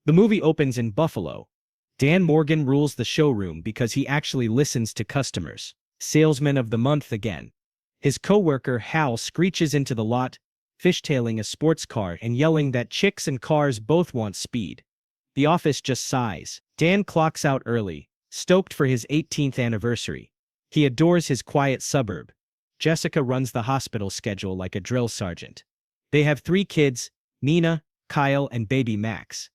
The movie opens in Buffalo. Dan Morgan rules the showroom because he actually listens to customers. Salesman of the month again. His co-worker Hal screeches into the lot, fishtailing a sports car and yelling that chicks and cars both want speed. The office just sighs. Dan clocks out early, stoked for his 18th anniversary. He adores his quiet suburb. Jessica runs the hospital schedule like a drill sergeant. They have 3 kids, Nina, Kyle, and baby Max.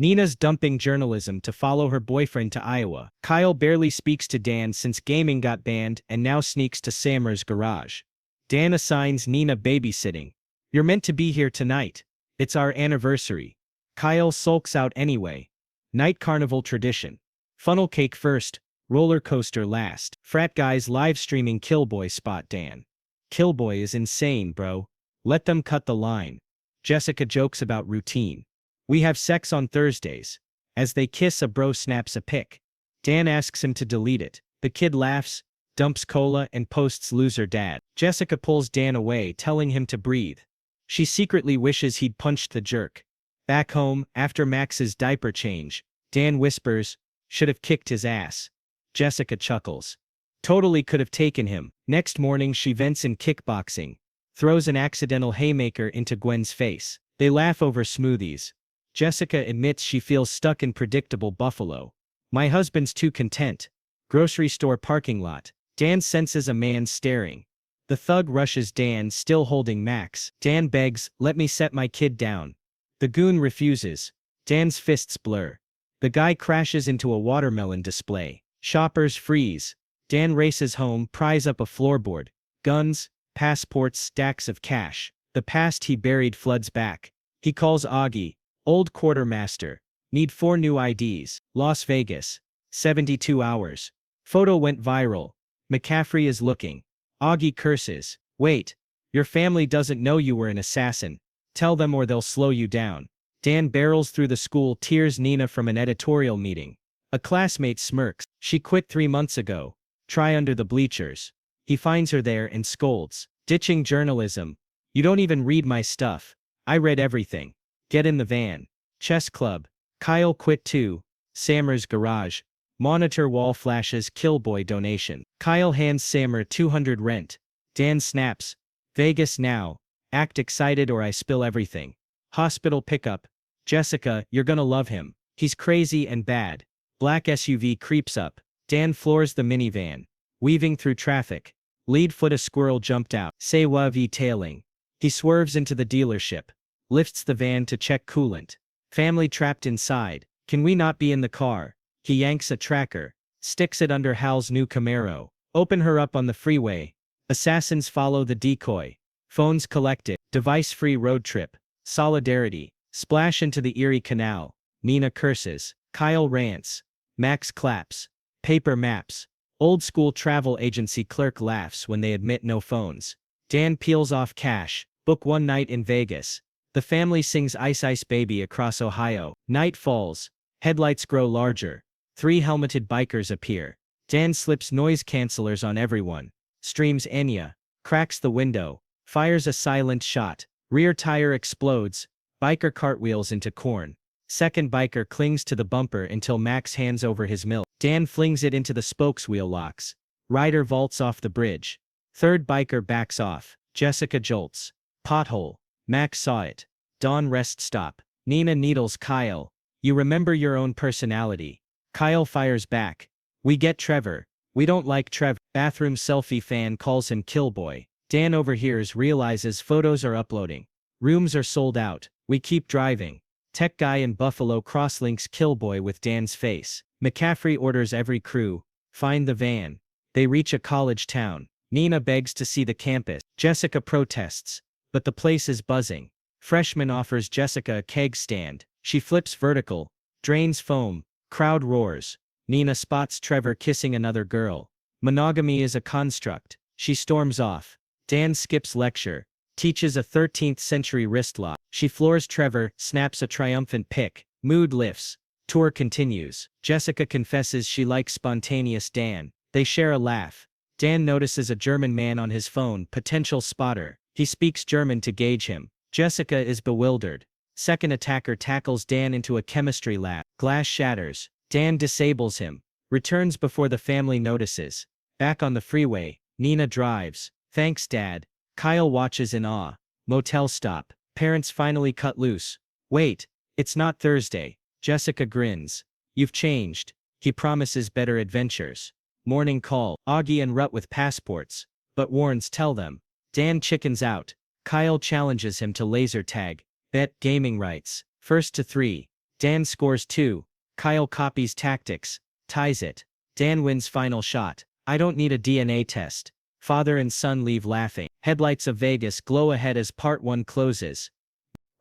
Nina's dumping journalism to follow her boyfriend to Iowa. Kyle barely speaks to Dan since gaming got banned and now sneaks to Sammer's garage. Dan assigns Nina babysitting. You're meant to be here tonight. It's our anniversary. Kyle sulks out anyway. Night carnival tradition. Funnel cake first, roller coaster last. Frat guys live streaming Killboy spot Dan. Killboy is insane, bro. Let them cut the line. Jessica jokes about routine. We have sex on Thursdays. As they kiss, a bro snaps a pic. Dan asks him to delete it. The kid laughs, dumps cola, and posts loser dad. Jessica pulls Dan away, telling him to breathe. She secretly wishes he'd punched the jerk. Back home, after Max's diaper change, Dan whispers, should have kicked his ass. Jessica chuckles. Totally could have taken him. Next morning she vents in kickboxing, throws an accidental haymaker into Gwen's face. They laugh over smoothies. Jessica admits she feels stuck in predictable Buffalo. My husband's too content. Grocery store parking lot. Dan senses a man staring. The thug rushes Dan, still holding Max. Dan begs, let me set my kid down. The goon refuses. Dan's fists blur. The guy crashes into a watermelon display. Shoppers freeze. Dan races home, pries up a floorboard. Guns, passports, stacks of cash. The past he buried floods back. He calls Augie. Old quartermaster. Need 4 new IDs. Las Vegas. 72 hours. Photo went viral. McCaffrey is looking. Augie curses. Wait. Your family doesn't know you were an assassin. Tell them or they'll slow you down. Dan barrels through the school, tears Nina from an editorial meeting. A classmate smirks. She quit 3 months ago. Try under the bleachers. He finds her there and scolds. Ditching journalism. You don't even read my stuff. I read everything. Get in the van. Chess club. Kyle quit too. Sammer's garage. Monitor wall flashes Killboy donation. Kyle hands Sammer $200 rent. Dan snaps. Vegas now. Act excited or I spill everything. Hospital pickup. Jessica, you're gonna love him. He's crazy and bad. Black SUV creeps up. Dan floors the minivan. Weaving through traffic. Lead foot a squirrel jumped out. Say wavy tailing. He swerves into the dealership. Lifts the van to check coolant. Family trapped inside. Can we not be in the car? He yanks a tracker. Sticks it under Hal's new Camaro. Open her up on the freeway. Assassins follow the decoy. Phones collected. Device-free road trip. Solidarity. Splash into the Erie Canal. Nina curses. Kyle rants. Max claps. Paper maps. Old school travel agency clerk laughs when they admit no phones. Dan peels off cash. Book 1 night in Vegas. The family sings Ice Ice Baby across Ohio. Night falls. Headlights grow larger. 3 helmeted bikers appear. Dan slips noise cancelers on everyone. Streams Ennui. Cracks the window. Fires a silent shot. Rear tire explodes. Biker cartwheels into corn. Second biker clings to the bumper until Max hands over his milk. Dan flings it into the spokeswheel locks. Rider vaults off the bridge. Third biker backs off. Jessica jolts. Pothole. Max saw it. Dawn rest stop. Nina needles Kyle. You remember your own personality. Kyle fires back. We get Trevor. We don't like Trevor. Bathroom selfie fan calls him Killboy. Dan overhears, realizes photos are uploading. Rooms are sold out. We keep driving. Tech guy in Buffalo crosslinks Killboy with Dan's face. McCaffrey orders every crew. Find the van. They reach a college town. Nina begs to see the campus. Jessica protests. But the place is buzzing. Freshman offers Jessica a keg stand. She flips vertical. Drains foam. Crowd roars. Nina spots Trevor kissing another girl. Monogamy is a construct. She storms off. Dan skips lecture. Teaches a 13th century wrist lock. She floors Trevor, snaps a triumphant pic. Mood lifts. Tour continues. Jessica confesses she likes spontaneous Dan. They share a laugh. Dan notices a German man on his phone, potential spotter. He speaks German to gauge him. Jessica is bewildered. Second attacker tackles Dan into a chemistry lab. Glass shatters. Dan disables him. Returns before the family notices. Back on the freeway, Nina drives. Thanks, Dad. Kyle watches in awe. Motel stop. Parents finally cut loose. Wait, it's not Thursday. Jessica grins. You've changed. He promises better adventures. Morning call. Augie and Rut with passports. But warns tell them. Dan chickens out. Kyle challenges him to laser tag. Bet gaming rights. First to 3. Dan scores 2. Kyle copies tactics. Ties it. Dan wins final shot. I don't need a DNA test. Father and son leave laughing. Headlights of Vegas glow ahead as part 1 closes.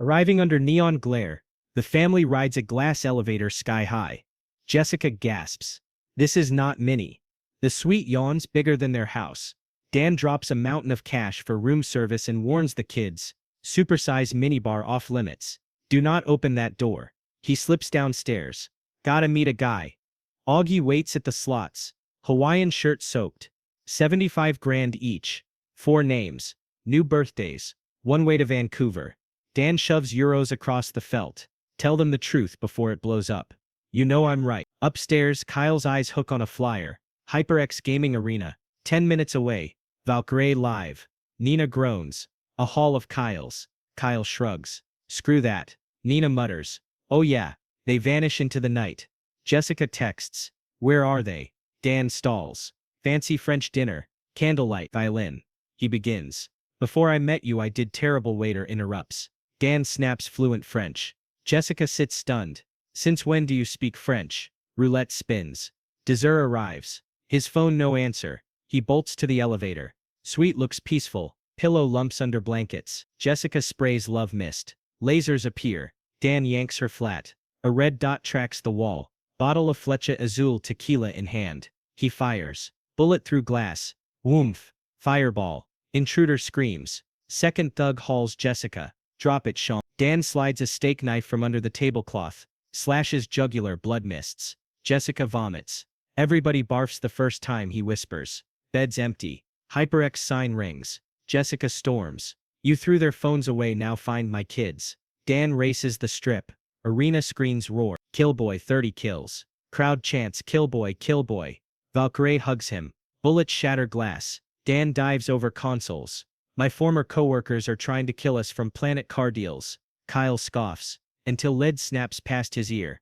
Arriving under neon glare, the family rides a glass elevator sky high. Jessica gasps. This is not Minnie. The suite yawns bigger than their house. Dan drops a mountain of cash for room service and warns the kids. Supersize minibar off limits. Do not open that door. He slips downstairs. Gotta meet a guy. Augie waits at the slots. Hawaiian shirt soaked. 75 grand each. 4 names. New birthdays. 1 way to Vancouver. Dan shoves euros across the felt. Tell them the truth before it blows up. You know I'm right. Upstairs, Kyle's eyes hook on a flyer. HyperX Gaming Arena. 10 minutes away. Valkyrae live. Nina groans. A hall of Kyles. Kyle shrugs. Screw that. Nina mutters. Oh yeah. They vanish into the night. Jessica texts. Where are they? Dan stalls. Fancy French dinner. Candlelight. Violin. He begins. Before I met you I did terrible. Waiter interrupts. Dan snaps fluent French. Jessica sits stunned. Since when do you speak French? Roulette spins. Dessert arrives. His phone no answer. He bolts to the elevator. Suite looks peaceful. Pillow lumps under blankets. Jessica sprays love mist. Lasers appear. Dan yanks her flat. A red dot tracks the wall. Bottle of Flecha Azul tequila in hand. He fires. Bullet through glass. Woomph. Fireball. Intruder screams. Second thug hauls Jessica. Drop it, Sean. Dan slides a steak knife from under the tablecloth. Slashes jugular. Blood mists. Jessica vomits. Everybody barfs the first time, he whispers. Bed's empty. HyperX sign rings. Jessica storms. You threw their phones away, now find my kids. Dan races the strip. Arena screens roar. Killboy 30 kills. Crowd chants Killboy, Killboy. Valkyrae hugs him. Bullets shatter glass. Dan dives over consoles. My former coworkers are trying to kill us from Planet Car Deals. Kyle scoffs. Until lead snaps past his ear.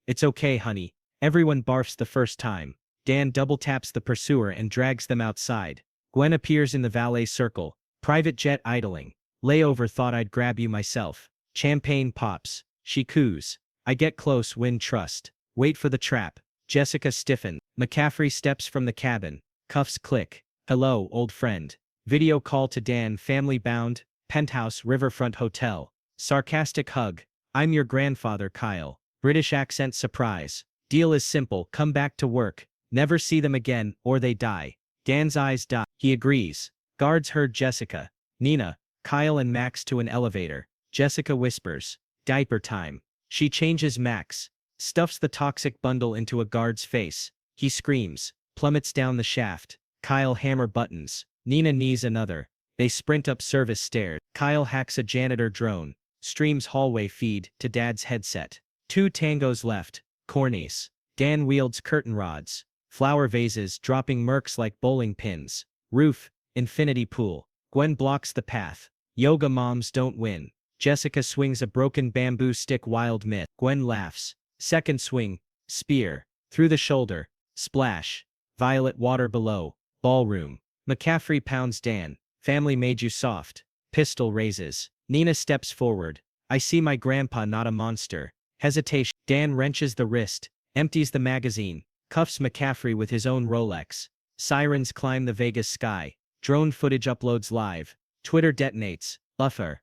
It's okay, honey. Everyone barfs the first time. Dan double taps the pursuer and drags them outside. Gwen appears in the valet circle. Private jet idling. Layover, thought I'd grab you myself. Champagne pops. She coos. I get close, win trust. Wait for the trap. Jessica stiffens. McCaffrey steps from the cabin. Cuffs click. Hello, old friend. Video call to Dan, family bound. Penthouse, Riverfront Hotel. Sarcastic hug. I'm your grandfather, Kyle. British accent surprise. Deal is simple, come back to work. Never see them again, or they die. Dan's eyes die. He agrees. Guards herd Jessica, Nina, Kyle and Max to an elevator. Jessica whispers. Diaper time. She changes Max. Stuffs the toxic bundle into a guard's face. He screams. Plummets down the shaft. Kyle hammer buttons. Nina knees another. They sprint up service stairs. Kyle hacks a janitor drone. Streams hallway feed to Dad's headset. 2 tangos left. Cornice. Dan wields curtain rods. Flower vases dropping mercs like bowling pins. Roof. Infinity pool. Gwen blocks the path. Yoga moms don't win. Jessica swings a broken bamboo stick. Wild myth. Gwen laughs. Second swing. Spear. Through the shoulder. Splash. Violet water below. Ballroom. McCaffrey pounds Dan. Family made you soft. Pistol raises. Nina steps forward. I see my grandpa, not a monster. Hesitation. Dan wrenches the wrist. Empties the magazine. Cuffs McCaffrey with his own Rolex. Sirens climb the Vegas sky. Drone footage uploads live. Twitter detonates. Buffer.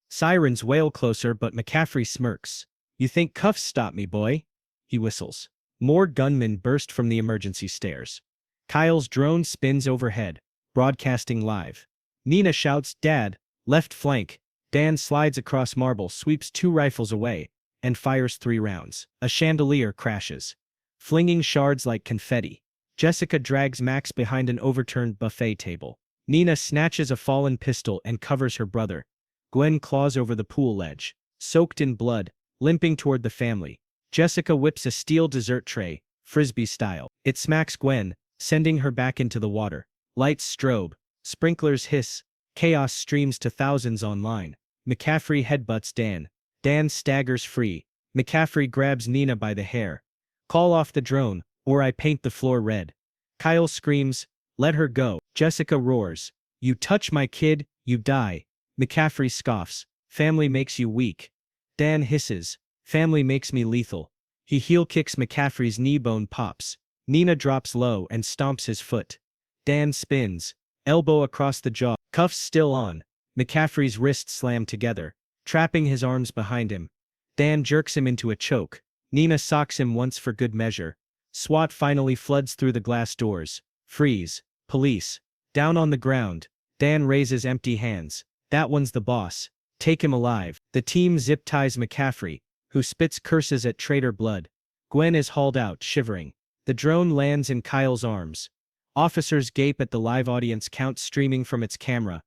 Sirens wail closer, but McCaffrey smirks. You think cuffs stop me, boy? He whistles. More gunmen burst from the emergency stairs. Kyle's drone spins overhead, broadcasting live. Nina shouts, Dad, left flank. Dan slides across marble, sweeps 2 rifles away, and fires 3 rounds. A chandelier crashes, flinging shards like confetti. Jessica drags Max behind an overturned buffet table. Nina snatches a fallen pistol and covers her brother. Gwen claws over the pool ledge. soaked in blood, limping toward the family. Jessica whips a steel dessert tray, frisbee style. It smacks Gwen, sending her back into the water. Lights strobe, sprinklers hiss, chaos streams to thousands online. McCaffrey headbutts Dan. Dan staggers free. McCaffrey grabs Nina by the hair. Call off the drone, or I paint the floor red. Kyle screams, let her go. Jessica roars, you touch my kid, you die. McCaffrey scoffs, family makes you weak. Dan hisses, family makes me lethal. He heel kicks McCaffrey's knee bone pops. Nina drops low and stomps his foot. Dan spins, elbow across the jaw, cuffs still on. McCaffrey's wrists slam together, trapping his arms behind him. Dan jerks him into a choke. Nina socks him once for good measure. SWAT finally floods through the glass doors. Freeze. Police. Down on the ground. Dan raises empty hands. That one's the boss. Take him alive. The team zip ties McCaffrey, who spits curses at traitor blood. Gwen is hauled out, shivering. The drone lands in Kyle's arms. Officers gape at the live audience count streaming from its camera.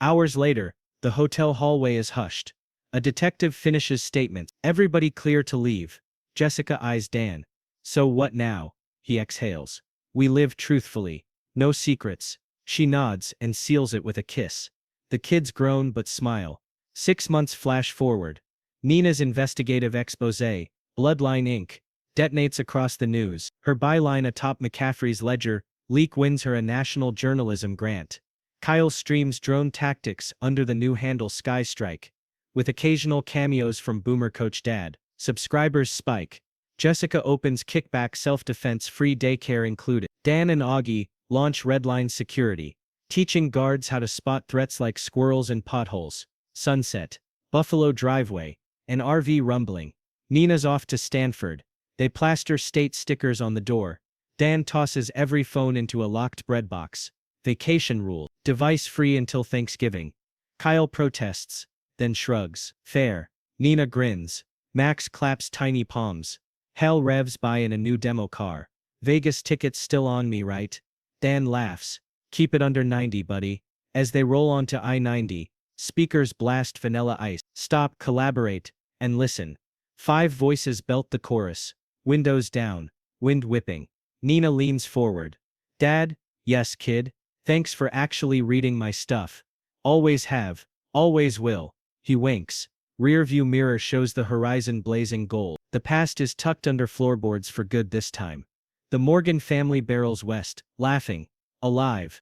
Hours later, the hotel hallway is hushed. A detective finishes statement. Everybody clear to leave. Jessica eyes Dan. So what now? He exhales. We live truthfully. No secrets. She nods and seals it with a kiss. The kids groan but smile. 6 months flash forward. Nina's investigative exposé, Bloodline Inc., detonates across the news. Her byline atop McCaffrey's ledger, leak wins her a national journalism grant. Kyle streams drone tactics under the new handle Sky Strike. With occasional cameos from Boomer Coach Dad, subscribers spike. Jessica opens kickback self-defense free daycare included. Dan and Augie launch Redline Security, teaching guards how to spot threats like squirrels and potholes. Sunset. Buffalo driveway. An RV rumbling. Nina's off to Stanford. They plaster state stickers on the door. Dan tosses every phone into a locked bread box. Vacation rule. Device free until Thanksgiving. Kyle protests, then shrugs. Fair. Nina grins. Max claps tiny palms. Hal revs by in a new demo car. Vegas tickets still on me, right? Dan laughs. Keep it under 90, buddy. As they roll onto I-90, speakers blast Vanilla Ice. Stop, collaborate, and listen. 5 voices belt the chorus. Windows down. Wind whipping. Nina leans forward. Dad? Yes, kid. Thanks for actually reading my stuff. Always have. Always will. He winks. Rearview mirror shows the horizon blazing gold. The past is tucked under floorboards for good this time. The Morgan family barrels west, laughing. Alive.